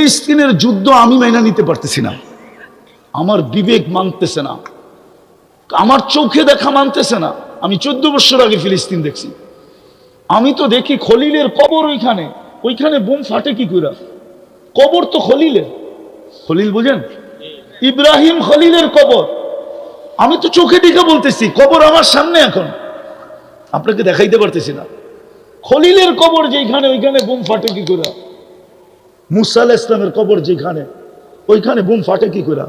ফিলিস্তিনের যুদ্ধ আমি মাইনা নিতে পারতেছি না, আমার বিবেক মানতেছে না, আমার চোখে দেখা মানতেছে না। আমি 14 বছর আগে ফিলিস্তিন দেখছি। আমি তো দেখি খলিলের কবর, ওইখানে বোম ফাটে কি করে? কবর তো খলিলের, খলিল বুঝেন, ইব্রাহিম খলিলের কবর। আমি তো চোখে দিকে বলতেছি, কবর আমার সামনে, এখন আপনাকে দেখাইতে পারতেছি না। খলিলের কবর যেখানে, ওইখানে বোম ফাটে কি করে? মুসা আলাইহিস সালামের কবর যেখানে, ওইখানে বোম ফাটে কি করে?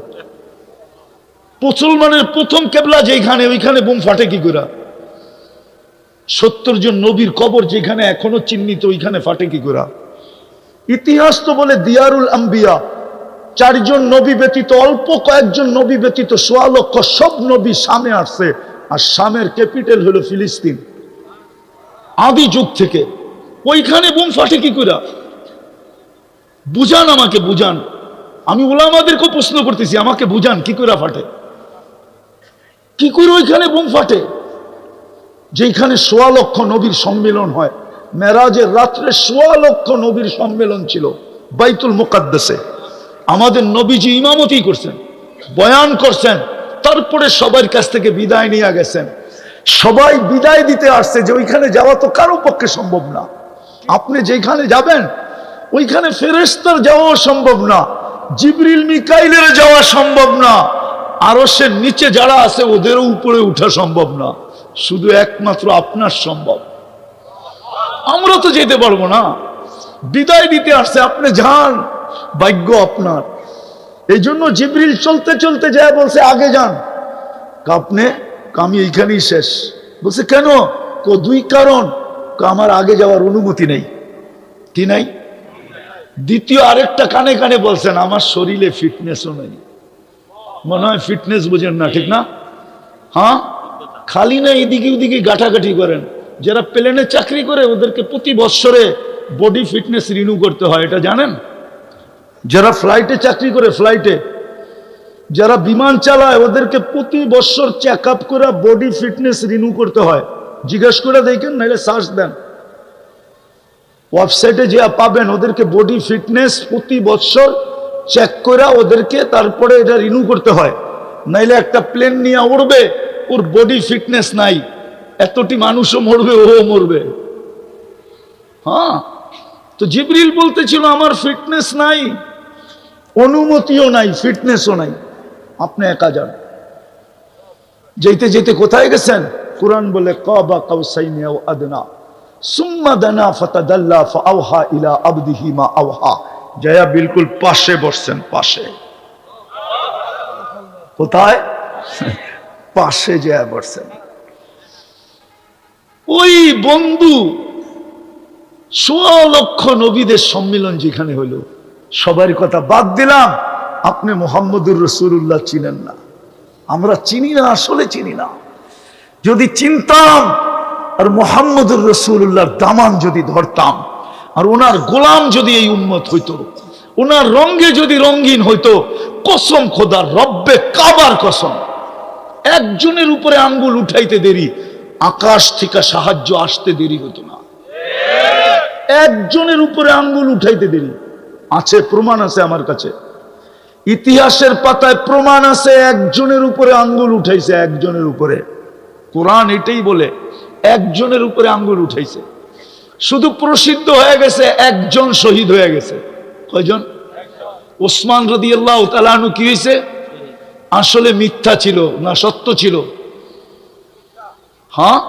মুসলমানের প্রথম কেবলা যেখানে, ওইখানে বোম ফাটে কি করে? 70 জন নবীর কবর যেখানে এখনো চিহ্নিত, ওইখানে ফাটে কি করে? ইতিহাস তো বলে দিয়ারুল আম্বিয়া, 4 জন নবী ব্যতীত, অল্প কয়েকজন নবী ব্যতীত 1.25 লক্ষ সব নবী শামে আসছে। আর শামের ক্যাপিটাল হলো ফিলিস্তিন আদি যুগ থেকে। ওইখানে বোম ফাটে কি করে? বুঝান, আমাকে বুঝান। আমি উলামাদেরকে প্রশ্ন করতেছি, আমাকে বুঝান কি করে ফাটে, কি করে ওইখানে বোম ফাটে? যেখানে 1.25 লক্ষ নবীর সম্মেলন হয়, মেরাজের রাত্রে 1.25 লক্ষ নবীর সম্মেলন ছিল বাইতুল মুকাদ্দাসে। আমাদের নবীজি ইমামতি করছেন, বয়ান করছেন, তারপরে সবার কাছ থেকে বিদায় নিয়ে গেছেন। সবাই বিদায় দিতে আসছে যে ওইখানে যাওয়া তো কারো পক্ষে সম্ভব না। আপনি যেখানে যাবেন ওইখানে ফেরেশতার যাওয়া সম্ভব না, জিবরিল মিকাইলের যাওয়া সম্ভব না, আরশের নিচে যারা আছে ওদেরও উপরে উঠা সম্ভব না, শুধু একমাত্র আপনার সম্ভব। আমরা তো যেতে পারবো না, বিদায় দিতে আসছে, আপনি যান, ভাগ্য আপনার। এই জন্য জিবরিল চলতে চলতে যায় বলছে আগে যান। আপনি, আমি এইখানেই শেষ। বলছে কেন? 2 কারণ, আমার আগে যাওয়ার অনুমতি নেই। কি নাই? দ্বিতীয় আরেকটা কানে কানে বলছেন, আমার শরীরে ফিটনেসও নেই। মনে হয় ফিটনেস বুঝেন না, ঠিক না? হ্যাঁ, খালি না এদিকে ওদিকে গাঠাগাঠি করেন। যারা প্লেনে চাকরি করে ওদেরকে প্রতি বছরে বডি ফিটনেস রিনিউ করতে হয়, এটা জানেন? যারা ফ্লাইটে চাকরি করে, ফ্লাইটে যারা বিমান চালায় ওদেরকে প্রতি বছর চেক আপ করে বডি ফিটনেস রিনিউ করতে হয়। জিজ্ঞেস করে দেখেন, নাহলে সার্চ দেন, ওয়েবসাইটে যে পাবেন। ওদেরকে বডি ফিটনেস প্রতি বছর চেক করে ওদেরকে তারপরে এটা রিনিউ করতে হয়, নাইলে একটা প্লেন নিয়ে উড়বে, ওর বডি ফিটনেস নাই, এতটি মানুষও মরবে, ও মরবে। হ্যাঁ, তো জিবরিল বলতেছিল আমার ফিটনেস নাই, অনুমতিও নাই, ফিটনেসও নাই, আপনি একা যান। যেতে যেতে কোথায় গেছেন? কুরআন বলে কাবা কাউসাইনি আও আদনা সুম্মা দানা ফাতাদাল্লা ফাআওহা ইলা আবদিহি মা আওহা। জয়া বিলকুল পাশে বসছেন, পাশে। কোথায়? পাশে জয়া বসছেন। ওই বন্ধু 1.25 লক্ষ নবীদের সম্মেলন যেখানে হলো, সবার কথা বাদ দিলাম, আপনি মুহাম্মদুর রাসূলুল্লাহ চিনেন না, আমরা চিনি না, আসলে চিনি না। যদি চিনতাম আর মুহাম্মদুর রাসূলুল্লাহর দামান যদি ধরতাম, আর ওনার গোলাম যদি এই উম্মত হইতো, ওনার রঙে যদি রঙিন হইতো, কসম খোদার, রব্বে কাবার কসম, একজনের উপরে আঙ্গুল উঠাইতে দেরি, আকাশ থেকে সাহায্য আসতে দেরি হতো না। একজনের উপরে আঙ্গুল উঠাইতে দেরি আছে, প্রমাণ আছে আমার কাছে, ইতিহাসের পাতায় প্রমাণ আছে। একজনের উপরে আঙ্গুল উঠাইছে, একজনের উপরে। কোরআন এটাই বলে, একজনের উপরে আঙ্গুল উঠাইছে। শুধু প্রসিদ্ধ হয়ে গেছে, একজন শহীদ হয়ে গেছে। কয়জন? ওসমান রাদিয়াল্লাহু তাআলা আনহু কি হয়েছে? আসলে মিথ্যা ছিল না সত্য ছিল? হ্যাঁ,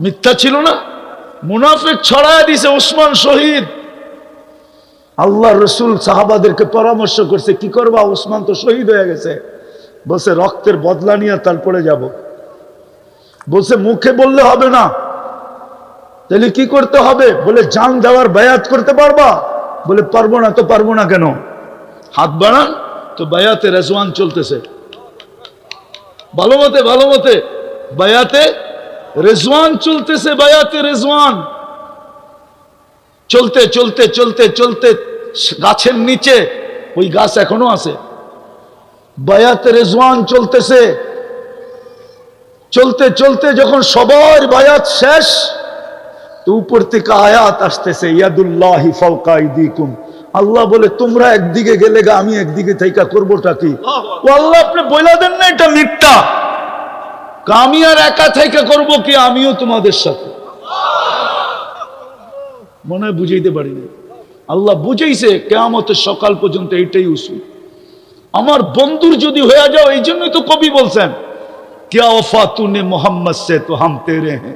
মিথ্যা ছিল না, মুনাফিক ছড়ায় দিছে, ওসমান শহীদ। আল্লাহ রসুল সাহাবাদেরকে পরামর্শ করছে, কি করবা, ওসমান তো শহীদ হয়ে গেছে। বলছে রক্তের বদলা নিয়ে তারপরে যাব। বলছে মুখে বললে হবে না, তাহলে কি করতে হবে? বলে জান দেওয়ার বায়াত করতে পারবা? বলে পারবো না। তো পারবো না কেন? হাত বাড়ান। তো বায়াতে রেজওয়ান চলতেছে, ভালো মতে ভালো মতে বায়াতে রেজওয়ান চলতেছে, বায়াতে রেজওয়ান চলতে চলতে চলতে চলতে গাছের নিচে, ওই গাছ এখনো আছে, বায়াতে রেজওয়ান চলতেছে। চলতে চলতে যখন সবার বায়াত শেষ, তো উপর থেকে আয়াত আসতেছে, ইয়াদুল্লাহি ফাওকা আইদিকুম, আল্লাহ বলে তোমরা একদিকে গেলে গা, আমি একদিকে থেকে করবোটা কি? ও আল্লাহ আপনি বইলা দেন না এটা মিথ্যা। আমি আর একা থেকে করবো কি? আমিও তোমাদের সাথে। মনে হয় বুঝাইতে পারিনি। আল্লাহ বুঝাইছে কিয়ামতের সকাল পর্যন্ত এইটাই উসুল। আমার বন্ধুর যদি হয়ে যাও, এই জন্যই তো কবি বলছেন क्या वफा तूने मोहम्मद से तो हम तेरे हैं,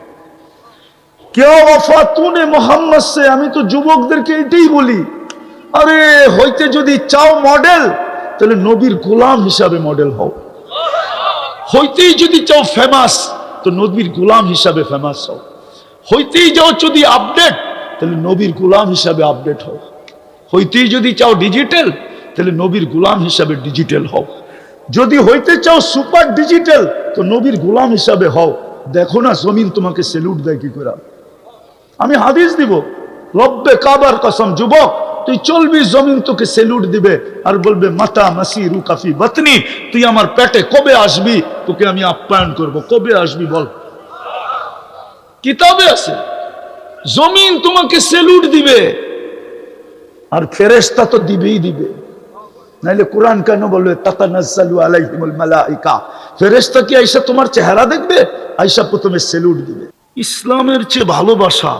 क्या वफा तूने मोहम्मद से। আমি তো যুবকদেরকে এটাই বলি, আরে হইতে যদি চাও মডেল, তাহলে নবীর গোলাম হিসাবে মডেল হও। হইতেই যদি চাও ফেমাস, তো নবীর গোলাম হিসাবে ফেমাস হও। হইতেই যাও যদি আপডেট, তাহলে নবীর গোলাম হিসাবে আপডেট হও। হইতেই যদি চাও ডিজিটাল, তাহলে নবীর গোলাম হিসাবে ডিজিটাল হও। যদি হইতে চাও সুপার ডিজিটাল, তো নবীর গোলাম হিসাবে হও। দেখো না জমিন তোমাকে সেলুট দেয় কি করে। আমি হাদিস দিব, রব্বে কাবার কসম, যুবক তুই চলবি, জমিন তোকে সেলুট দিবে আর বলবে মাতা মাসিরু কাফি বাতনি, তুই আমার পেটে কবে আসবি, তোকে আমি আপ্যায়ন করব। কবে আসবি বল? কিতাবে আছে জমিন তোমাকে সেলুট দিবে, আর ফেরেশতা তো দিবেই দিবে। নাইলে কোরআন কেন বলবে তাতানাজ্জালু আলাইহিমুল মালাইকা? ফেরেশতা কি আইসা তোমার চেহারা দেখবে? আইসা প্রথমে সেলুট দিবে। ইসলামের চেয়ে ভালোবাসা